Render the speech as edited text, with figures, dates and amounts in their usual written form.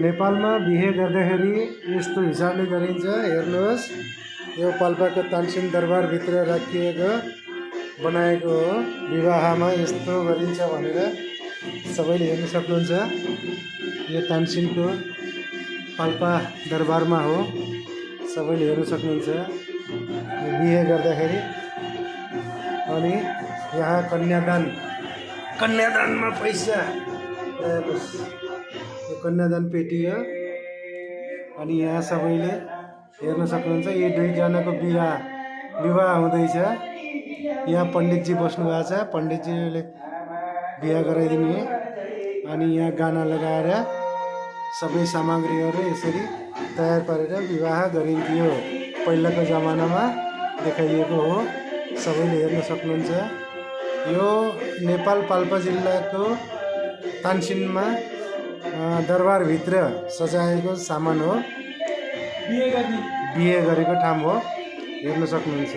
नेपालमा बिहे गर्दाखेरि यस्तो हिसाबले गरिन्छ। हेर्नुहोस्, यो पाल्पाको तानसेन दरबारभित्र राखिएको बनाएको हो। विवाहमा यस्तो गरिन्छ भनेर सबैले हेर्न सक्नुहुन्छ। यो तानसेनको पाल्पा दरबारमा हो, सबैले हेर्न सक्नुहुन्छ बिहे गर्दाखेरि। अनि यहाँ कन्यादानमा पैसा, यो कन्यादान पेटी हो। अनि यहाँ सबैले हेर्न सक्नुहुन्छ यो दुईजनाको विवाह हुँदैछ। यहाँ पण्डितजी बस्नु भएको छ, पण्डितजीले बिहा गराइदिने। अनि यहाँ गाना लगाएर सबै सामग्रीहरू यसरी तयार पारेर विवाह गरिन्थ्यो। पहिलाको जमानामा देखाइएको हो, सबैले हेर्न सक्नुहुन्छ। यो नेपाल पाल्पा जिल्लाको तानसेनमा दरबारभित्र सजाएको सामान हो, बिहे गरेको ठाउँ हो, हेर्न सक्नुहुन्छ।